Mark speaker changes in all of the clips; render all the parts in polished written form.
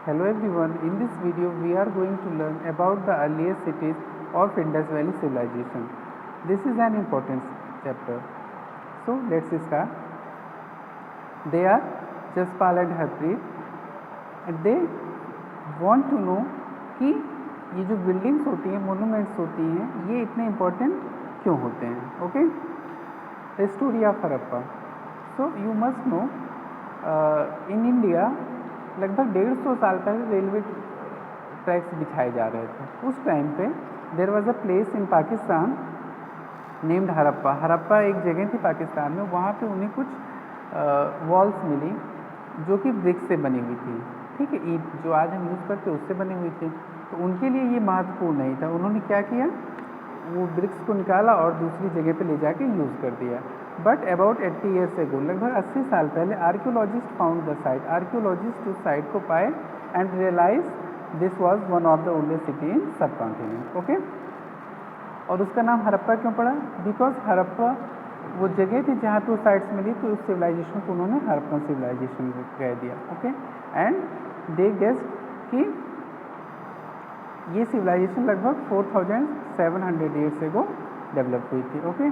Speaker 1: Hello everyone, in this video we are going to learn about the earliest cities of Indus Valley civilization. This is an important chapter. So let's start. They are Jaspal and Harpreet and they want to know कि ये जो buildings होती हैं, monuments होती हैं, ये इतने important क्यों होते हैं. Okay, the story of Harappa. So you must know in India लगभग 150 साल पहले रेलवे ट्रैक्स बिछाए जा रहे थे. उस टाइम पे there was a place in Pakistan named Harappa. Harappa एक जगह थी पाकिस्तान में. वहाँ पे उन्हें कुछ वॉल्स मिली जो कि ब्रिक्स से बनी हुई थी. ठीक है, ईंट जो आज हम यूज़ करते उससे बनी हुई थी. तो उनके लिए ये महत्वपूर्ण नहीं था. उन्होंने क्या किया, वो ब्रिक्स को निकाला और दूसरी जगह पे ले जाके यूज़ कर दिया. बट अबाउट 80 ईयर्स एगो, लगभग 80 साल पहले, archaeologist found the site. Archaeologist उस साइट को पाए and realize this was one of the oldest city in subcontinent. Okay, और उसका नाम हड़प्पा क्यों पड़ा? बिकॉज हड़प्पा वो जगह थी जहाँ पे वो साइट्स मिली, तो उस सिविलाइजेशन को उन्होंने हड़प्पन सिविलाइजेशन कह दिया. ओके, एंड दे गेस्ड कि ये सिविलाइजेशन लगभग 4700 ईयर्स एगो डेवलप हुई थी. Okay,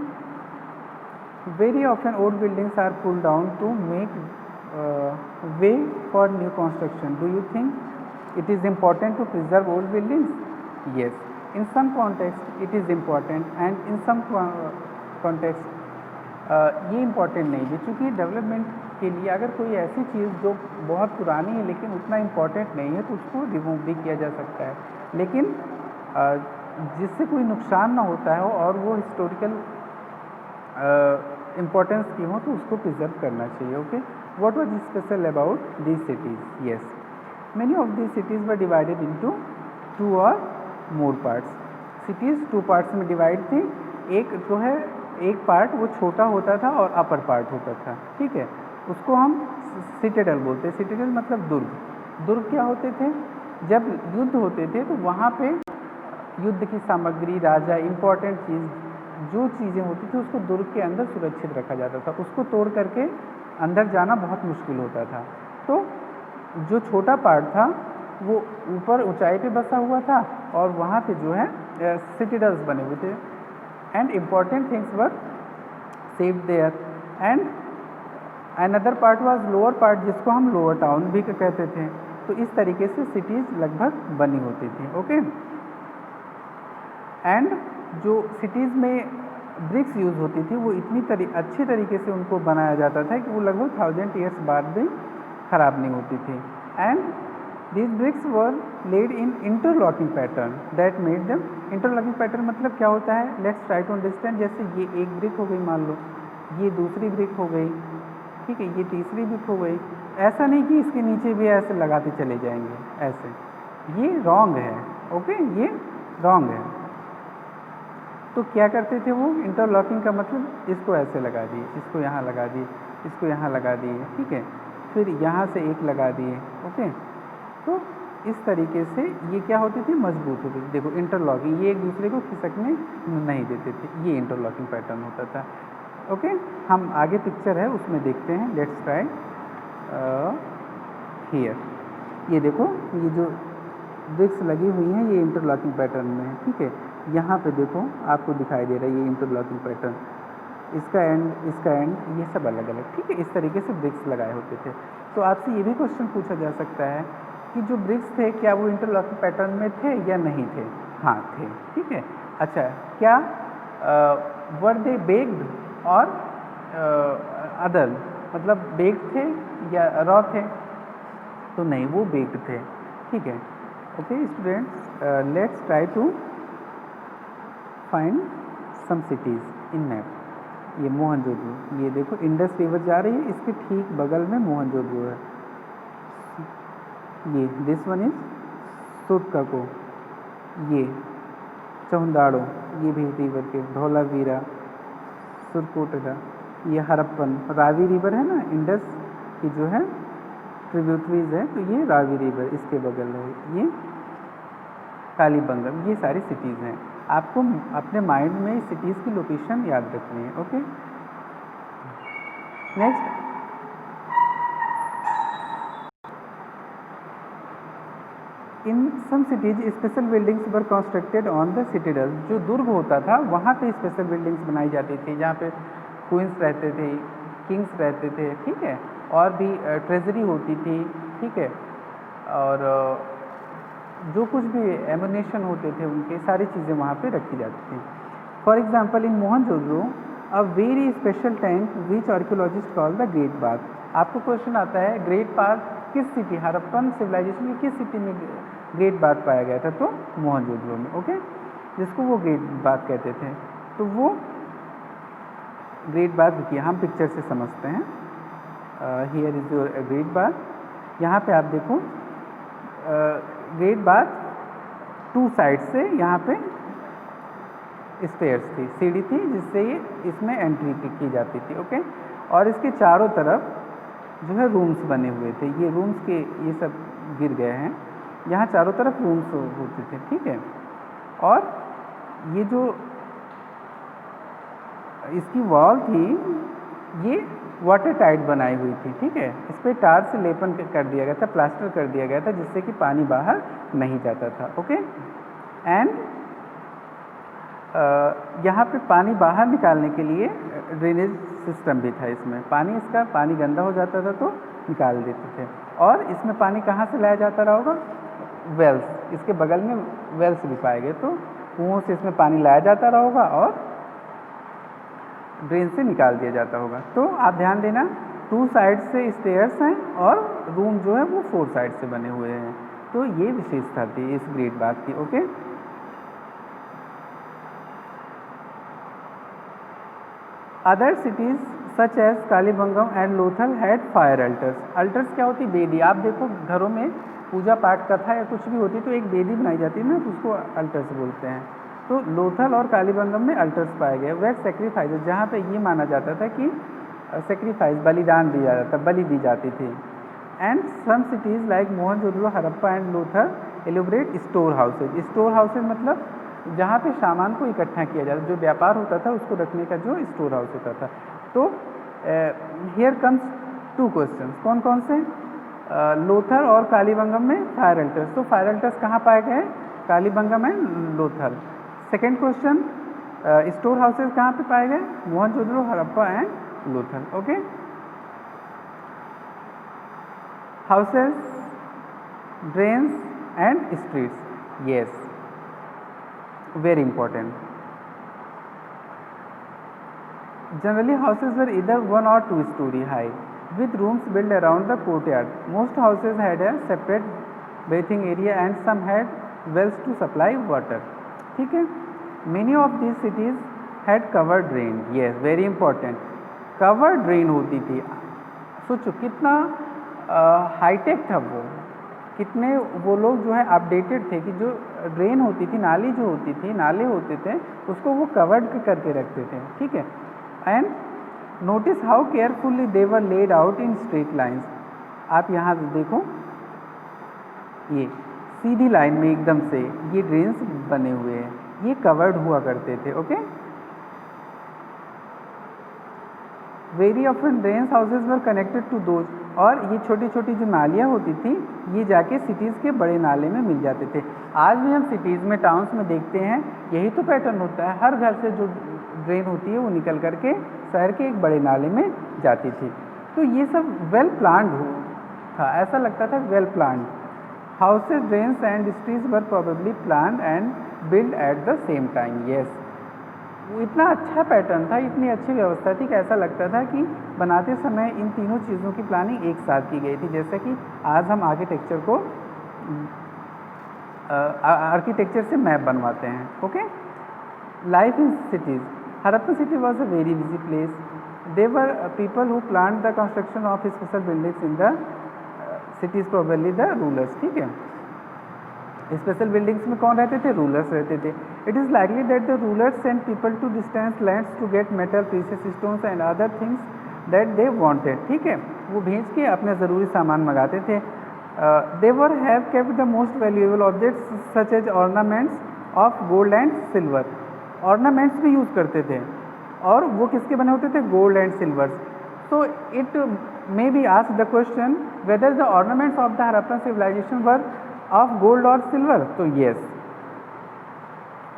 Speaker 1: very often old buildings are pulled down to make way for new construction. Do you think it is important to preserve old buildings? Yes, in some context it is important and in some context ये important नहीं है. क्योंकि development के लिए अगर कोई ऐसी चीज़ जो बहुत पुरानी है लेकिन उतना इम्पॉर्टेंट नहीं है तो उसको रिमूव भी किया जा सकता है. लेकिन जिससे कोई नुकसान ना होता है और वो हिस्टोरिकल इम्पोर्टेंस की हो तो उसको प्रिजर्व करना चाहिए. Okay, what was special about these cities? Yes, many of these cities were divided into 2 और मोर पार्ट्स. सिटीज़ 2 पार्ट्स में डिवाइड थी. एक जो है, एक पार्ट वो छोटा होता था और अपर पार्ट होता था. ठीक है, उसको हम सिटाडेल बोलते हैं. सिटाडेल मतलब दुर्ग. दुर्ग क्या होते थे? जब युद्ध होते थे तो वहाँ पे युद्ध की सामग्री, राजा, इम्पोर्टेंट चीज़, जो चीज़ें होती थी उसको दुर्ग के अंदर सुरक्षित रखा जाता था. उसको तोड़ करके अंदर जाना बहुत मुश्किल होता था. तो जो छोटा पार्ट था वो ऊपर ऊंचाई पे बसा हुआ था और वहाँ पे जो है सिटाडेल्स बने हुए थे. And important things were saved there. And another part was lower part, जिसको हम लोअर टाउन भी कहते थे. तो इस तरीके से सिटीज़ लगभग बनी होती थी. ओके, एंड जो सिटीज़ में ब्रिक्स यूज़ होती थी वो इतनी अच्छी तरीके से उनको बनाया जाता था कि वो लगभग 1000 ईयर्स बाद भी ख़राब नहीं होती थी. And these bricks were laid in interlocking pattern that made them. Interlocking pattern मतलब क्या होता है? Let's try to understand. जैसे ये एक ब्रिक हो गई, मान लो ये दूसरी ब्रिक हो गई, ठीक है, ये तीसरी ब्रिक हो गई. ऐसा नहीं कि इसके नीचे भी ऐसे लगाते चले जाएंगे, ऐसे. ये रॉन्ग है. ओके, ये रॉन्ग है. तो क्या करते थे वो? इंटरलॉकिंग का मतलब इसको ऐसे लगा दिए, इसको यहाँ लगा दिए, इसको यहाँ लगा दिए, ठीक है, फिर यहाँ से एक लगा दिए. ओके, तो इस तरीके से ये क्या होती थी? मजबूत होती थी. देखो इंटरलॉकिंग, ये एक दूसरे को खिसकने नहीं देते थे. ये इंटरलॉकिंग पैटर्न होता था. ओके, हम आगे पिक्चर है उसमें देखते हैं. Let's try here. ये देखो, ये जो ब्रिक्स लगी हुई हैं ये इंटरलॉकिंग पैटर्न में है. ठीक है, यहाँ पे देखो आपको दिखाई दे रहा है ये इंटरलॉकिंग पैटर्न. इसका एंड, इसका एंड, ये सब अलग अलग. ठीक है, इस तरीके से ब्रिक्स लगाए होते थे. तो आपसे ये भी क्वेश्चन पूछा जा सकता है कि जो ब्रिक्स थे क्या वो इंटरलॉकिंग पैटर्न में थे या नहीं थे? हाँ थे. ठीक है, अच्छा, क्या वर दे बेक्ड और अदर, मतलब बेक्ड थे या रॉ थे? तो नहीं, वो बेक्ड थे. ठीक है. Okay students, let's try to find some cities in map. ये मोहनजोदड़ो, ये देखो इंडस रिवर जा रही है, इसके ठीक बगल में मोहनजोदड़ो है. ये दिस वन इज सुरकाको, ये चौंदाड़ो, ये भी रिवर के, धौलावीरा, सुरकोटला, ये हड़प्पन. रावी रिवर है ना, इंडस की जो है ट्रिब्यूटरीज है, तो ये रावी रिवर इसके बगल है. ये कालीबंगम. ये सारी सिटीज़ हैं. आपको अपने माइंड में सिटीज़ की लोकेशन याद रखनी है. Okay, next in some cities special buildings were constructed on the citadel. जो दुर्ग होता था वहाँ पे स्पेशल बिल्डिंग्स बनाई जाती थी, जहाँ पे क्वींस रहते थे, किंग्स रहते थे, ठीक है, और भी ट्रेजरी होती थी, ठीक है, और जो कुछ भी एमुनेशन होते थे उनके सारी चीज़ें वहाँ पे रखी जाती थी। For example in Mohenjodaro a very special tank which archaeologist call the great bath. आपको क्वेश्चन आता है ग्रेट बाथ किस सिटी, हड़प्पन सिविलाइजेशन की किस सिटी में ग्रेट बाथ पाया गया था, तो मोहनजोदड़ो में, ओके, जिसको वो ग्रेट बाथ कहते थे। तो वो ग्रेट बाथ देखिए हम पिक्चर से समझते हैं। Here is your great bath. यहाँ पे आप देखो ग्रेट बाथ टू साइड से यहाँ पे स्टेयर्स थी, सीढ़ी थी जिससे ये इसमें एंट्री की जाती थी, ओके, और इसके चारों तरफ जो है रूम्स बने हुए थे। ये रूम्स के ये सब गिर गए हैं, यहाँ चारों तरफ रूम्स होते थे, ठीक है, और ये जो इसकी वॉल थी ये वाटर टाइट बनाई हुई थी, ठीक है, इस पर टार से लेपन कर दिया गया था, प्लास्टर कर दिया गया था, जिससे कि पानी बाहर नहीं जाता था, ओके। एंड यहाँ पे पानी बाहर निकालने के लिए ड्रेनेज सिस्टम भी था। इसमें पानी गंदा हो जाता था तो निकाल देते थे, और इसमें पानी कहाँ से लाया जाता रहा होगा, वेल्स, इसके बगल में वेल्स भी पाए गए, तो कुओं से इसमें पानी लाया जाता रहा होगा और ड्रेन से निकाल दिया जाता होगा। तो आप ध्यान देना, टू साइड से स्टेयर्स हैं और रूम जो है वो 4 साइड से बने हुए हैं। तो ये विशेषता थी इस ग्रेट बाथ की, okay. Other cities such as Kalibangan and Lothal had fire altars. Altars क्या होती, बेदी। आप देखो घरों में पूजा पाठ कथा या कुछ भी होती तो एक बेदी बनाई जाती है ना, तो उसको अल्टर्स बोलते हैं। तो लोथल और कालीबंगम में अल्टर्स पाए गए। वेर सेक्रीफाइसेस, जहाँ पे ये माना जाता था कि सेक्रीफाइस बलिदान दिया जाता, बलि दी जाती थी। And some cities like Mohenjodaro, Harappa and Lothal elaborate store houses. Store houses मतलब जहाँ पे सामान को इकट्ठा किया जाता, जो व्यापार होता था उसको रखने का जो स्टोर हाउस होता था। तो हियर कम्स 2 क्वेश्चन, कौन कौन से, लोथल और कालीबंगम में फायर अल्टर्स। तो फायर अल्टर्स कहाँ पाए गए, Kalibangan and Lothal. Second question, store houses कहाँ पे पाए गए, Mohenjodaro, Harappa and Lothal, okay. Houses, drains and streets, yes, very important. Generally houses were either 1 or 2 story high with rooms built around the courtyard. Most houses had a separate bathing area and some had wells to supply water, ठीक है। Many of these cities had covered drain, yes, very important, covered drain होती थी। सोचो कितना hi tech था वो, कितने वो लोग जो है अपडेटेड थे कि जो ड्रेन होती थी, नाली जो होती थी, नाले होते थे, उसको वो कवर्ड करके रखते थे, ठीक है। And notice how carefully they were laid out in straight lines. आप यहाँ देखो, ये सीधी लाइन में एकदम से ये ड्रेन्स बने हुए हैं, ये कवर्ड हुआ करते थे, okay. Very often drains houses were connected to those, और ये छोटी छोटी जो नालियाँ होती थी ये जाके सिटीज़ के बड़े नाले में मिल जाते थे। आज भी हम सिटीज़ में, टाउन्स में देखते हैं, यही तो पैटर्न होता है, हर घर से जो ड्रेन होती है वो निकल करके शहर के एक बड़े नाले में जाती थी। तो ये सब वेल प्लान्ड था, ऐसा लगता था well planned. Houses, drains and streets were probably planned and build at the same time, yes. वो इतना अच्छा पैटर्न था, इतनी अच्छी व्यवस्था थी कि ऐसा लगता था कि बनाते समय इन तीनों चीज़ों की प्लानिंग एक साथ की गई थी। जैसे कि आज हम आर्किटेक्चर को आर्किटेक्चर से मैप बनवाते हैं, okay. Life in cities, Harappa city was a very busy place. They were people who plan the construction of special buildings in the cities, probably the rulers, ठीक है। स्पेशल बिल्डिंग्स में कौन रहते थे, रूलर्स रहते थे। It is likely that the rulers send people to distance lands to get metal, precious stones and other things that they wanted, ठीक है। वो भेज के अपने ज़रूरी सामान मंगाते थे। They were have kept the most valuable objects such as ornaments of gold and silver. Ornaments भी यूज़ करते थे, और वो किसके बने होते थे, gold and silver. So it may be asked the question whether the ornaments of the Harappan civilisation were of gold और सिल्वर, तो यस।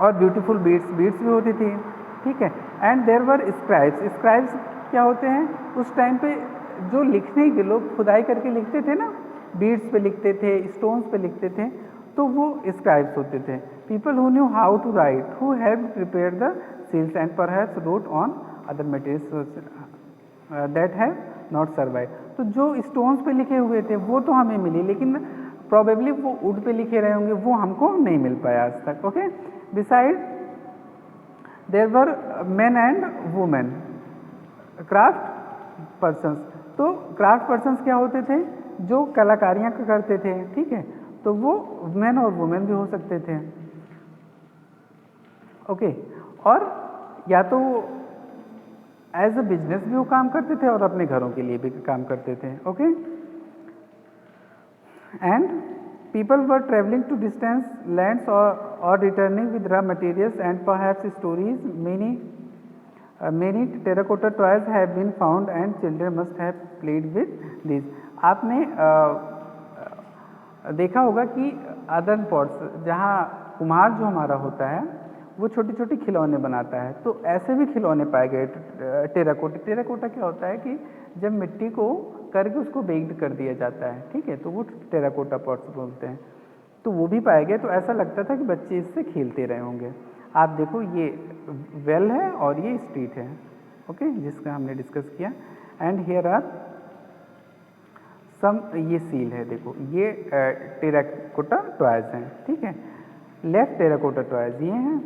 Speaker 1: और ब्यूटीफुल बीड्स, बीड्स भी होती थी, ठीक है। And there were scribes, scribes क्या होते हैं, उस टाइम पे जो लिखने के लोग खुदाई करके लिखते थे ना, बीड्स पे लिखते थे, स्टोन्स पे लिखते थे, तो वो स्क्राइब्स होते थे। People who knew how to write, who have prepare the seals and perhaps wrote on other materials that have not survive. तो जो स्टोन्स पे लिखे हुए थे वो तो हमें मिली, लेकिन प्रोबेबली वो वुड पे लिखे रहे होंगे, वो हमको नहीं मिल पाया आज तक। Okay, beside there were men and women craft persons. तो क्राफ्ट पर्सन्स क्या होते थे, जो कलाकारियाँ करते थे, ठीक है, तो वो मैन और वुमेन भी हो सकते थे। ओके, और या तो एज अ बिजनेस भी वो काम करते थे और अपने घरों के लिए भी काम करते थे। Okay, and people were traveling to distant lands or returning with raw materials and perhaps stories. Many terracotta toys have been found and children must have played with these. आपने देखा होगा कि अर्दन पॉट्स, जहाँ कुम्हार जो हमारा होता है वो छोटे छोटे खिलौने बनाता है, तो ऐसे भी खिलौने पाए गए टेराकोटा। टेराकोटा क्या होता है कि जब मिट्टी को करके उसको बेक्ड कर दिया जाता है, ठीक है, तो वो टेराकोटा पॉट्स बोलते हैं। तो वो भी पाए गए, तो ऐसा लगता था कि बच्चे इससे खेलते रहे होंगे। आप देखो ये वेल है और ये स्ट्रीट है, ओके, जिसका हमने डिस्कस किया। एंड हियर आर सम, ये सील है, देखो ये टेराकोटा टॉयज हैं, ठीक है। लेफ्ट टेराकोटा टॉयज ये हैं।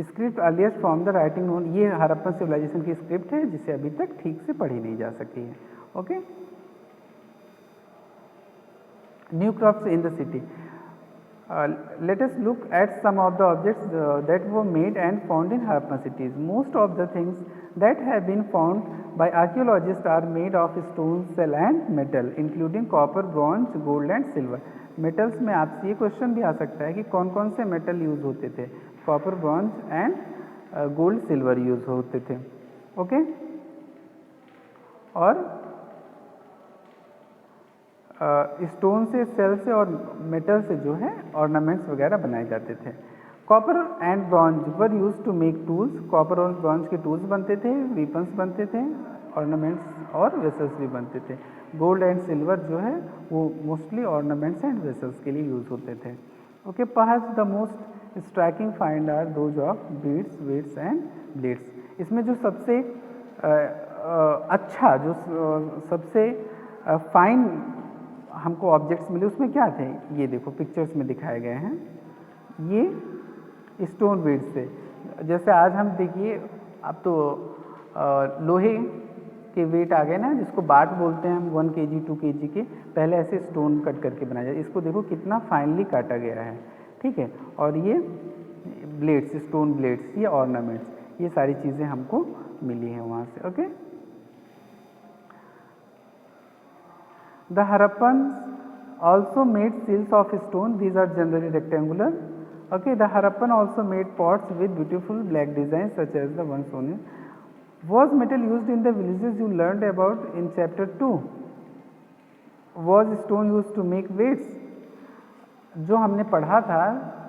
Speaker 1: Script earliest from the writing known, ये हड़प्पन सिविलाइजेशन की स्क्रिप्ट है जिसे अभी तक ठीक से पढ़ी नहीं जा सकी है। Okay, new crops in the city. Let us look at some of the objects that were made and found in Harappan cities. Most of the things that have been found by archaeologists are made of stone, shell and metal, including copper, bronze, gold and silver. Metals में आपसे ये question भी आ सकता है कि कौन कौन से मेटल यूज होते थे। Copper, bronze and gold, silver use होते थे। ओके, और स्टोन से, सेल से और मेटल से जो है ऑर्नामेंट्स वगैरह बनाए जाते थे। Copper and bronze were use to make tools, copper और ब्रॉन्ज के टूल्स बनते थे, वीपन्स बनते थे, ऑर्नामेंट्स और वेसल्स भी बनते थे। गोल्ड एंड सिल्वर जो है वो मोस्टली ऑर्नामेंट्स एंड वेसल्स के लिए यूज होते थे। Okay, perhaps the most striking find are those of beads, weights and blades. इसमें जो सबसे अच्छा, जो सबसे फाइन हमको ऑब्जेक्ट्स मिले उसमें क्या थे, ये देखो पिक्चर्स में दिखाए गए हैं। ये स्टोन बीड्स से, जैसे आज हम देखिए अब तो लोहे के वेट आ गए ना, जिसको बाट बोलते हैं हम, 1 kg 2 kg के, पहले ऐसे स्टोन कट करके बनाया जाए। इसको देखो कितना फाइनली काटा गया है, ठीक है। और ये ब्लेड्स, स्टोन ब्लेड्स, ये ऑर्नामेंट्स, ये सारी चीज़ें हमको मिली हैं वहाँ से। Okay, The Harappans also made seals of stone. These are generally rectangular. Okay, the Harappan also made pots with beautiful black designs such as the one shown in. Was metal used in the villages you learned about in chapter 2? Was stone used to make weights? जो हमने पढ़ा था,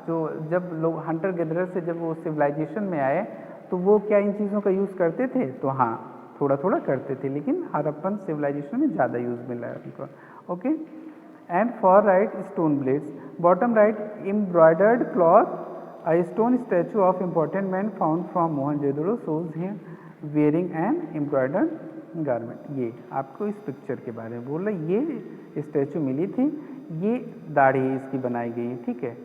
Speaker 1: जो जब लोग Hunter gatherer से जब वो सिविलाइजेशन में आए तो वो क्या इन चीज़ों का यूज़ करते थे, तो हाँ थोड़ा थोड़ा करते थे, लेकिन हड़प्पन सिविलाइजेशन में ज़्यादा यूज़ मिला है उनको। Okay, and for right stone blades, bottom right embroidered cloth, a stone statue of important man found from Mohenjodaro shows him wearing N embroidered garment. ये आपको इस पिक्चर के बारे में बोल रहा है, ये स्टैचू मिली थी, ये दाढ़ी इसकी बनाई गई, ठीक है।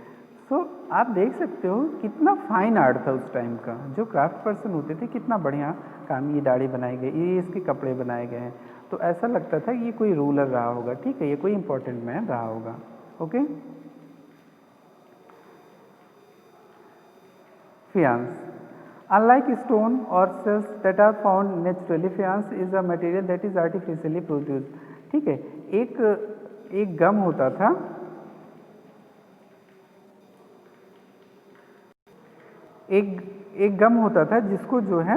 Speaker 1: सो आप देख सकते हो कितना फाइन आर्ट था उस टाइम का, जो क्राफ्ट पर्सन होते थे कितना बढ़िया काम, ये दाढ़ी बनाई गई, ये इसके कपड़े बनाए गए हैं, तो ऐसा लगता था ये कोई रूलर रहा होगा, ठीक है, ये कोई इंपॉर्टेंट मैन रहा होगा। ओके, फियांस, अनलाइक स्टोन और shells that are found naturally, faience is a material that is artificially produce, ठीक है। एक गम होता था, एक गम होता था जिसको जो है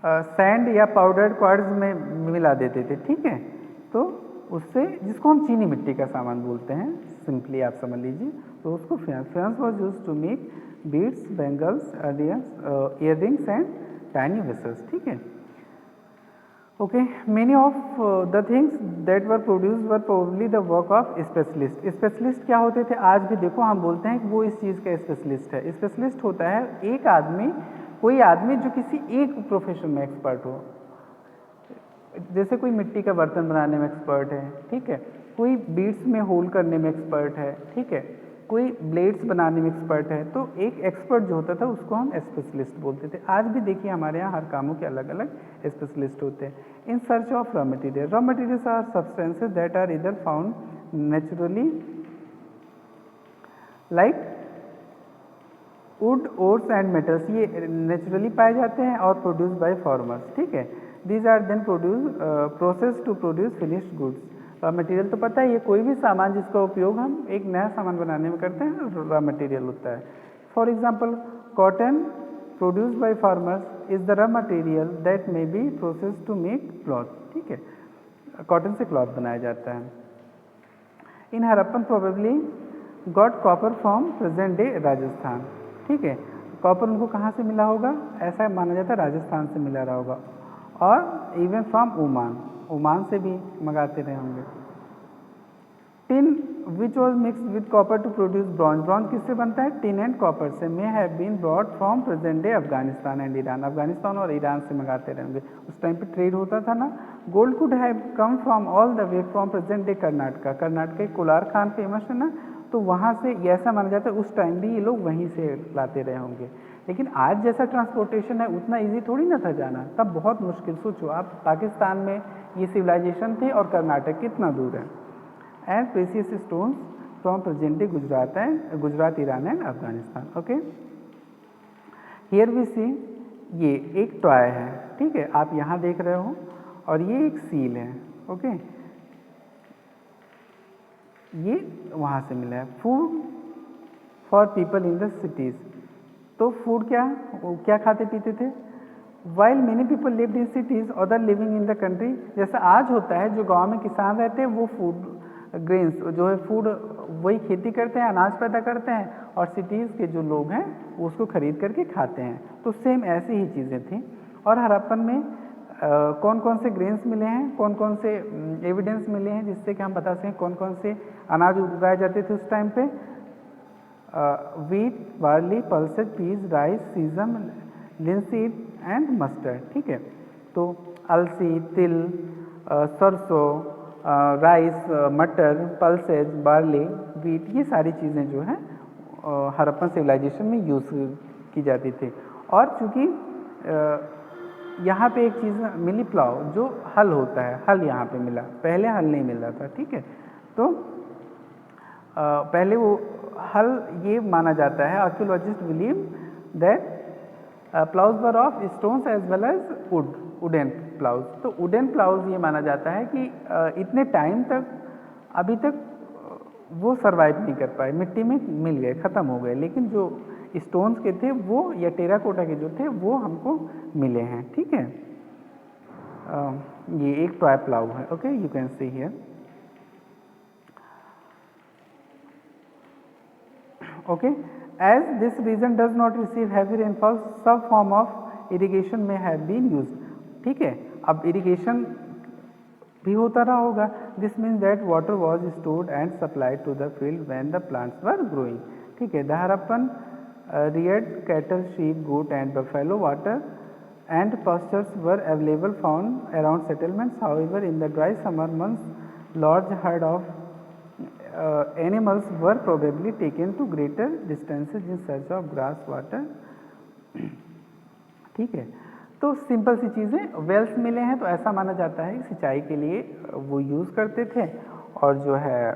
Speaker 1: सैंड या पाउडर्ड क्वार्ट्ज में मिला देते थे, ठीक है। तो उससे, जिसको हम चीनी मिट्टी का सामान बोलते हैं, सिंपली आप समझ लीजिए, तो उसको faience. Faience was use to make beads, bangles, earrings and tiny vessels, ठीक है। Okay, many of the things that were produce were probably the work of specialist. Specialist क्या होते थे? आज भी देखो हम बोलते हैं कि वो इस चीज़ का स्पेशलिस्ट है। स्पेशलिस्ट होता है एक आदमी, कोई आदमी जो किसी एक प्रोफेशन में एक्सपर्ट हो। जैसे कोई मिट्टी का बर्तन बनाने में एक्सपर्ट है, ठीक है, कोई बीड्स में होल करने में एक्सपर्ट है, ठीक है, कोई ब्लेड्स बनाने में एक्सपर्ट है। तो एक एक्सपर्ट जो होता था उसको हम स्पेशलिस्ट बोलते थे। आज भी देखिए हमारे यहाँ हर कामों के अलग अलग स्पेशलिस्ट होते हैं। In search of raw material, raw materials are substances that are either found naturally like wood, ores and metals. ये नेचुरली पाए जाते हैं और प्रोड्यूस बाय फार्मर्स, ठीक है। These are then process to produce finished goods. Raw material तो पता है, ये कोई भी सामान जिसका उपयोग हम एक नया सामान बनाने में करते हैं, रॉ मटेरियल होता है। For example, cotton produced by farmers is the raw material that may be process to make cloth, ठीक है। कॉटन से क्लॉथ बनाया जाता है। In Harappan probably got copper from present day Rajasthan, ठीक है। कॉपर उनको कहाँ से मिला होगा? ऐसा माना जाता है राजस्थान से मिला रहा होगा, और इवन फ्रॉम ओमान, ओमान से भी मंगाते रहे होंगे। Tin which was mix with copper to produce bronze. Bronze किससे बनता है? टिन एंड कॉपर से। May have been brought from present day Afghanistan and Iran. Afghanistan और ईरान से मंगाते रहेंगे। उस टाइम पे ट्रेड होता था ना। Gold could have come from all the way from present day Karnataka. Karnataka Kolar Khan famous है ना, तो वहाँ से ऐसा माना जाता है उस टाइम भी ये लोग वहीं से लाते रहे होंगे। लेकिन आज जैसा ट्रांसपोर्टेशन है उतना इजी थोड़ी ना था जाना, तब बहुत मुश्किल। सोचो आप, पाकिस्तान में ये सिविलाइजेशन थे और कर्नाटक कितना दूर है। And precious stones from present day Gujarat, Iran and Afghanistan. Okay, here we see, ये एक टॉय है, ठीक है, आप यहाँ देख रहे हो, और ये एक सील है। ओके, ये वहाँ से मिला है। Food for people in the cities. तो फूड क्या खाते पीते थे? While many people lived in cities other living in the country. जैसा आज होता है, जो गांव में किसान रहते हैं वो फूड ग्रेन्स जो है, फूड वही खेती करते हैं, अनाज पैदा करते हैं, और सिटीज़ के जो लोग हैं वो उसको खरीद करके खाते हैं। तो सेम ऐसी ही चीज़ें थी। और हड़प्पन में कौन कौन से ग्रेन्स मिले हैं, कौन कौन से एविडेंस मिले हैं जिससे कि हम बता सकें कौन कौन से अनाज उगाए जाते थे उस टाइम पे? Wheat, barley, pulses, peas, rice, sesame, linseed and mustard, ठीक है। तो अलसी, तिल, सरसों, राइस, मटर, पल्सेज, बार्ली, वीट, ये सारी चीज़ें जो हैं हड़प्पन सिविलाइजेशन में यूज़ की जाती थी। और चूँकि यहाँ पे एक चीज़ मिली, प्लाव, जो हल होता है, हल यहाँ पे मिला, पहले हल नहीं मिल रहा था, ठीक है। तो पहले वो हल, ये माना जाता है, archaeologist believe that ploughs were of stones as well as wooden ploughs. तो वुडन प्लाउज ये माना जाता है कि इतने टाइम तक अभी तक वो सरवाइव नहीं कर पाए, मिट्टी में मिल गए, ख़त्म हो गए, लेकिन जो स्टोन्स के थे वो, या टेराकोटा के जो थे वो हमको मिले हैं, ठीक है। ये एक टॉय प्लाउ है। Okay, you can see here. Okay, as this region does not receive heavy rainfall, some form of irrigation may have been used, ठीक है। अब irrigation भी होता रहा होगा। This means that water was stored and supplied to the field when the plants were growing, ठीक है। The Harappan reared cattle, sheep, goat and buffalo. Water and pastures were available found around settlements. However, in the dry summer months, large herd of animals were probably taken to greater distances in search of grass, water, ठीक है। तो simple सी चीज़ें, Wales मिले हैं तो ऐसा माना जाता है कि सिंचाई के लिए वो यूज़ करते थे, और जो है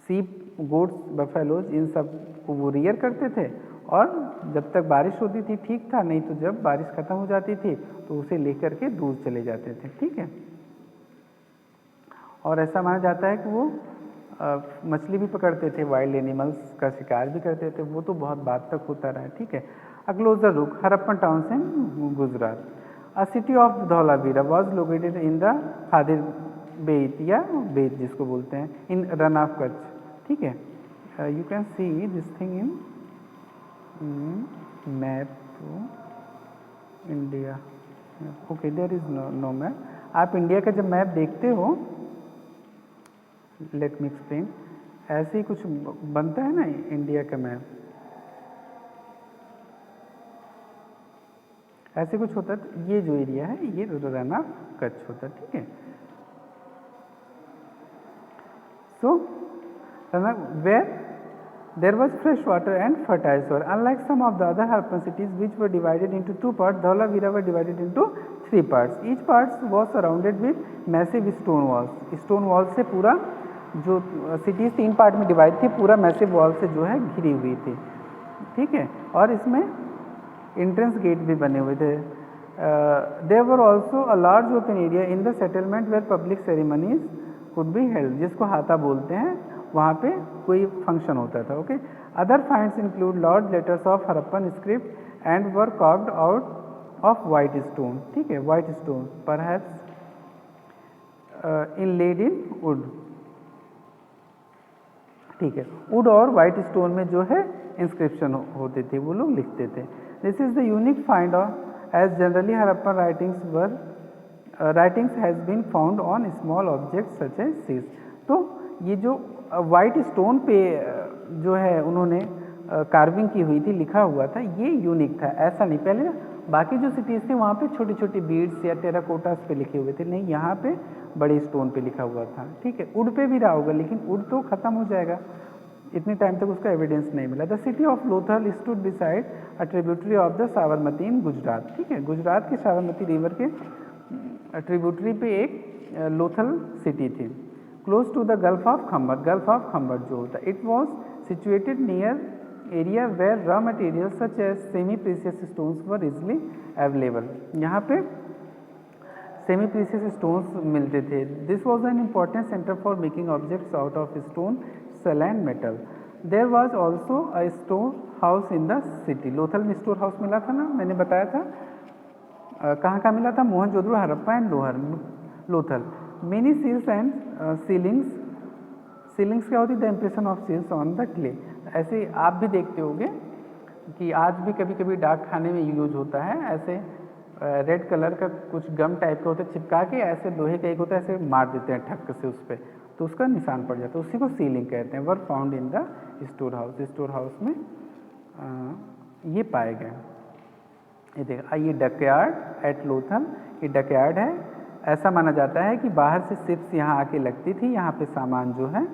Speaker 1: सीप, गोट्स, बफेलोज, इन सब को वो रियर करते थे, और जब तक बारिश होती थी ठीक था, नहीं तो जब बारिश ख़त्म हो जाती थी तो उसे लेकर के दूर चले जाते थे, ठीक है। और ऐसा माना जाता है कि वो मछली भी पकड़ते थे, वाइल्ड एनिमल्स का शिकार भी करते थे। वो तो बहुत बाद तक होता रहा है, ठीक है। A closer look, Harappan towns in Gujarat. A city of Dholavira was located in the Khadir Bet या बेत जिसको बोलते हैं इन रन ऑफ कच्छ, ठीक है। You can see this thing in map India. Okay, there is no map. आप इंडिया का जब मैप देखते हो, लेट मी एक्सप्लेन, ऐसे ही कुछ बनता है ना इंडिया का मैप, ऐसे कुछ होता है। तो ये जो एरिया है ये रन ऑफ कच्छ होता है, ठीक है। So where there was fresh water and fertile soil. Unlike some of the other Harappan cities which were divided into two parts, Dhaulavira were divided into three parts. Each part was surrounded with massive stone walls. Stone walls से पूरा जो cities 3 part में divide थी, पूरा massive wall से जो है घिरी हुई थी, ठीक है। और इसमें entrance gate भी बने हुए थे। There were also a large open area in the settlement where public ceremonies could be held, जिसको हाता बोलते हैं, वहाँ पे कोई फंक्शन होता था, okay. Other finds include large letters of Harappan script and were carved out of white stone, ठीक है, white stone perhaps inlaid in would, ठीक है। वुड और वाइट स्टोन में जो है इंस्क्रिप्शन होते थे, वो लोग लिखते थे। This is the unique find of as generally Harappan writings has been found on small objects such as seals. तो ये जो वाइट स्टोन पे जो है उन्होंने कार्विंग की हुई थी, लिखा हुआ था, ये यूनिक था। ऐसा नहीं, पहले बाकी जो सिटीज़ थी वहाँ पे छोटी छोटी बीड्स या टेराकोटास पे लिखे हुए थे, नहीं यहाँ पे बड़े स्टोन पे लिखा हुआ था, ठीक है। वुड पे भी रहा होगा, लेकिन वुड तो ख़त्म हो जाएगा, इतने टाइम तक उसका एविडेंस नहीं मिला। The city of Lothal stood beside a tributary of the Sabarmati in Gujarat, ठीक है। गुजरात के साबरमती रिवर के ट्रिब्यूटरी पे एक लोथल सिटी थी। Close to the Gulf of Khambhat जो होता है, it was situated near area where raw material such as semi precious stones were easily available. यहाँ पे सेमी प्रीसियस स्टोन्स मिलते थे। This was an important centre for making objects out of stone, shell and metal. There was also a store house in the city. Lothal में store house मिला था ना, मैंने बताया था। कहाँ मिला था? Mohenjodaro, Harappa and Lothal. Many seals and sealings क्या होती है? The impression of seals on the clay. ऐसे आप भी देखते होंगे कि आज भी कभी कभी डाक खाने में यूज होता है, ऐसे रेड कलर का कुछ गम टाइप का होता है, चिपका के ऐसे लोहे का एक होता है, ऐसे मार देते हैं ठक्क से उस पर, तो उसका निशान पड़ जाता है, उसी को सीलिंग कहते हैं। Were found in the store house. Store house में ये पाए गए। ये देखा, ये डकयार्ड एट लोथल, ये डकयार्ड है। ऐसा माना जाता है कि बाहर से शिप्स यहाँ आके लगती थी, यहाँ पे सामान जो है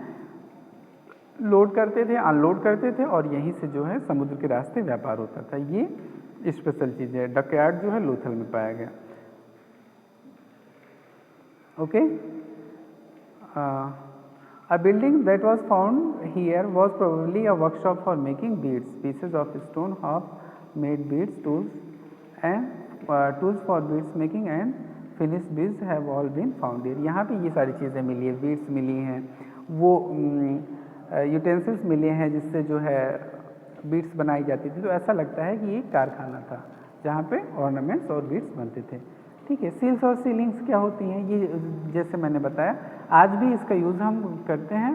Speaker 1: लोड करते थे, अनलोड करते थे, और यहीं से जो है समुद्र के रास्ते व्यापार होता था। ये स्पेशल चीज़ है। डकयार्ड जो है लोथल में पाया गया, okay. A building that was found here was probably a workshop for making beads. Pieces of stone half made beads, tools for beads making and finished beads have all been found here. यहाँ पे ये सारी चीज़ें मिली है, beads मिली हैं, वो utensils मिले हैं जिससे जो है बीड्स बनाई जाती थी। तो ऐसा लगता है कि ये कारखाना था जहाँ पे ऑर्नामेंट्स और बीड्स बनते थे, ठीक है। सील्स और सीलिंग्स क्या होती हैं? ये जैसे मैंने बताया, आज भी इसका यूज़ हम करते हैं।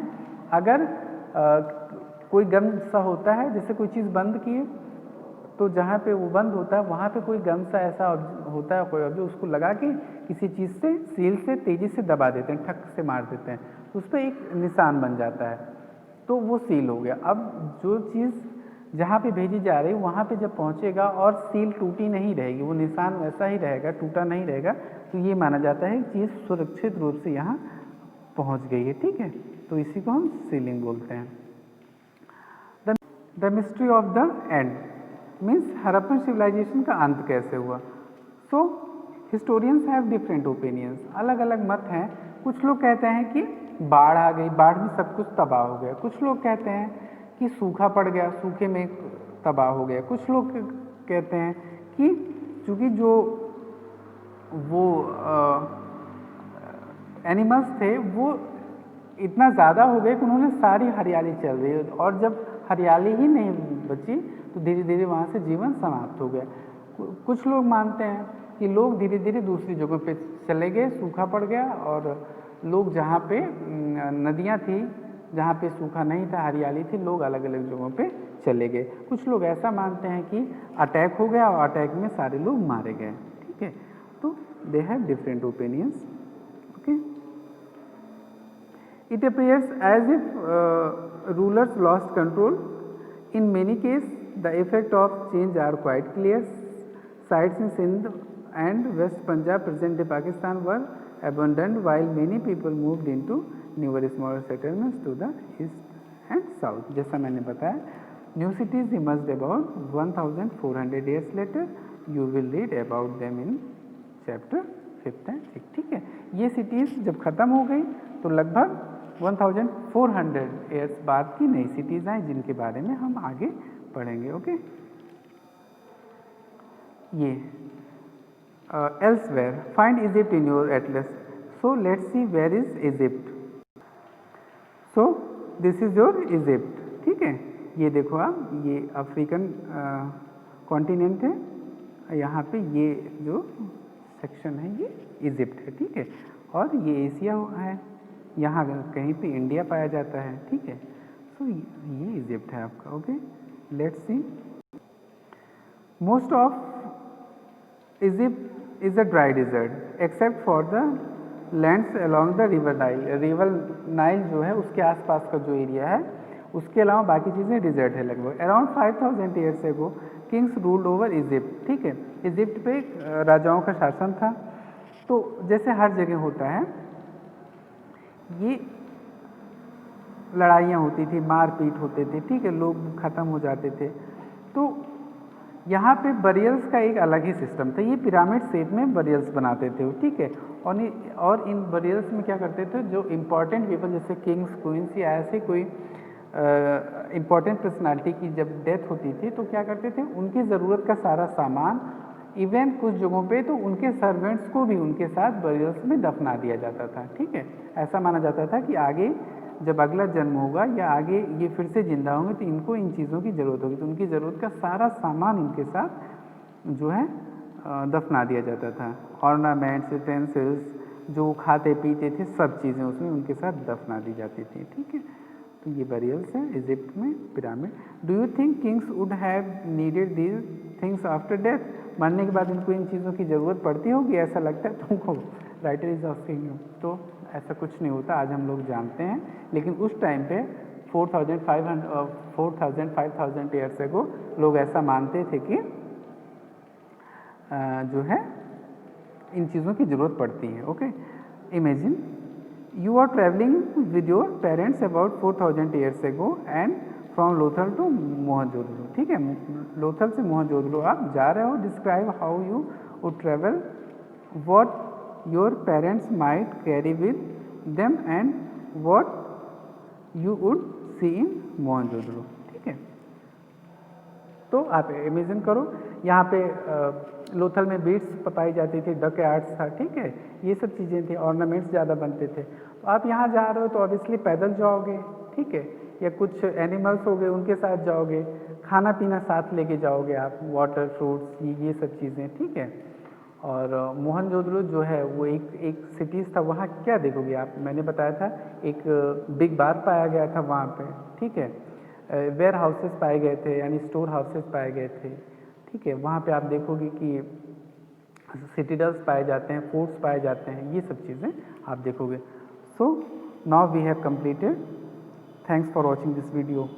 Speaker 1: अगर कोई गम सा होता है, जैसे कोई चीज़ बंद किए, तो जहाँ पे वो बंद होता है वहाँ पे कोई गम सा ऐसा होता है, कोई ऑब्जेक्ट, उसको लगा के किसी चीज़ से सील से तेज़ी से दबा देते हैं, ठक से मार देते हैं, तो उस पर एक निशान बन जाता है, तो वो सील हो गया। अब जो चीज़ जहाँ पे भेजी जा रही है वहाँ पे जब पहुँचेगा और सील टूटी नहीं रहेगी, वो निशान वैसा ही रहेगा, टूटा नहीं रहेगा, तो ये माना जाता है कि चीज़ सुरक्षित रूप से यहाँ पहुँच गई है, ठीक है। तो इसी को हम सीलिंग बोलते हैं। The mystery of the end means Harappan civilization का अंत कैसे हुआ। So historians have different opinions, अलग अलग मत हैं। कुछ लोग कहते हैं कि बाढ़ आ गई, बाढ़ में सब कुछ तबाह हो गया। कुछ लोग कहते हैं कि सूखा पड़ गया, सूखे में तबाह हो गया। कुछ लोग कहते हैं कि चूँकि जो वो एनिमल्स थे वो इतना ज़्यादा हो गए कि उन्होंने सारी हरियाली चल रही है, और जब हरियाली ही नहीं बची तो धीरे धीरे वहाँ से जीवन समाप्त हो गया। कुछ लोग मानते हैं कि कि लोग धीरे धीरे दूसरी जगहों पे चले गए, सूखा पड़ गया और लोग जहाँ पे नदियाँ थी, जहाँ पे सूखा नहीं था, हरियाली थी, लोग अलग अलग जगहों पे चले गए। कुछ लोग ऐसा मानते हैं कि अटैक हो गया और अटैक में सारे लोग मारे गए। ठीक है, तो they have different opinions. Okay, it appears as if rulers lost control. In many cases, the effect of change are quite clear. Sites in Sindh and West Punjab, present-day Pakistan, were abandoned, while many people moved into newer smaller settlements to the east and south. जैसा मैंने बताया, new cities emerged about 1400 years later. You will read about them in chapter 5 and 6. ठीक है, ये cities जब ख़त्म हो गई तो लगभग 1400 ईयर्स बाद की नई सिटीज़ आई, जिनके बारे में हम आगे पढ़ेंगे। ओके, ये elsewhere, find Egypt in your atlas. So let's see where is Egypt. So this is your Egypt. ठीक है, ये देखो आप, ये अफ्रीकन कॉन्टिनेंट है, यहाँ पे ये जो सेक्शन है ये इजिप्ट है। ठीक है, और ये एशिया है, यहाँ कहीं पे इंडिया पाया जाता है। ठीक है, सो ये इजिप्ट है आपका। Okay, let's see. Most of Egypt is a dry desert except for the lands along the river Nile. River Nile जो है उसके आसपास का जो एरिया है, उसके अलावा बाकी चीज़ें डिजर्ट है लगभग। Around 5000 years ago Kings ruled over Egypt. ठीक है, इजिप्ट पे राजाओं का शासन था। तो जैसे हर जगह होता है, ये लड़ाइयाँ होती थी, मारपीट होते थे। ठीक है, लोग ख़त्म हो जाते थे। तो यहाँ पे बरियल्स का एक अलग ही सिस्टम था। ये पिरामिड शेप में बरियल्स बनाते थे। ठीक है, और इन बरियल्स में क्या करते थे, जो इम्पॉर्टेंट पीपल जैसे किंग्स, क्वींस या ऐसे कोई इम्पॉर्टेंट पर्सनालिटी की जब डेथ होती थी तो क्या करते थे, उनकी ज़रूरत का सारा सामान, इवन कुछ जगहों पे तो उनके सर्वेंट्स को भी उनके साथ बरियल्स में दफना दिया जाता था। ठीक है, ऐसा माना जाता था कि आगे जब अगला जन्म होगा या आगे ये फिर से जिंदा होंगे तो इनको इन चीज़ों की ज़रूरत होगी, तो उनकी ज़रूरत का सारा सामान इनके साथ जो है दफना दिया जाता था। ऑर्नामेंट्स, यूटेंसिल्स, जो खाते पीते थे, सब चीज़ें उसमें उनके साथ दफना दी जाती थी। ठीक है, तो ये बरियल्स है इजिप्ट में, pyramid. Do you think Kings would have needed these things after death? मरने के बाद इनको इन चीज़ों की ज़रूरत पड़ती होगी, ऐसा लगता है तुमको? Writer is asking you. तो ऐसा कुछ नहीं होता, आज हम लोग जानते हैं, लेकिन उस टाइम पे 4000-5000 ईयर्स एगो लोग ऐसा मानते थे कि जो है इन चीज़ों की ज़रूरत पड़ती है। Okay, imagine you are traveling with your parents about 4000 years ago and from Lothal to Mohenjodaro. ठीक है, लोथल से मोहनजोदड़ो आप जा रहे हो। Describe how you would travel, what your parents might carry with them and what you would see in Mohenjodaro. ठीक है, तो आप इमेजिन करो, यहाँ पे लोथल में बीड्स पाई जाती थी, डक आर्ट्स था। ठीक है, ये सब चीज़ें थी, ऑर्नामेंट्स ज़्यादा बनते थे। तो आप यहाँ जा रहे हो तो ऑब्वियसली पैदल जाओगे। ठीक है, या कुछ एनिमल्स हो गए उनके साथ जाओगे, खाना पीना साथ लेके जाओगे आप, वाटर, फ्रूट्स, ये सब चीज़ें। ठीक है, और मोहनजोदड़ो जो है वो एक सिटीज़ था। वहाँ क्या देखोगे आप, मैंने बताया था एक बिग बार पाया गया था वहाँ पे। ठीक है, वेयर हाउसेस पाए गए थे, यानी स्टोर हाउसेस पाए गए थे। ठीक है, वहाँ पे आप देखोगे कि सिटीडल्स पाए जाते हैं, फोर्ट्स पाए जाते हैं, ये सब चीज़ें आप देखोगे। So now we have completed. Thanks for watching this video.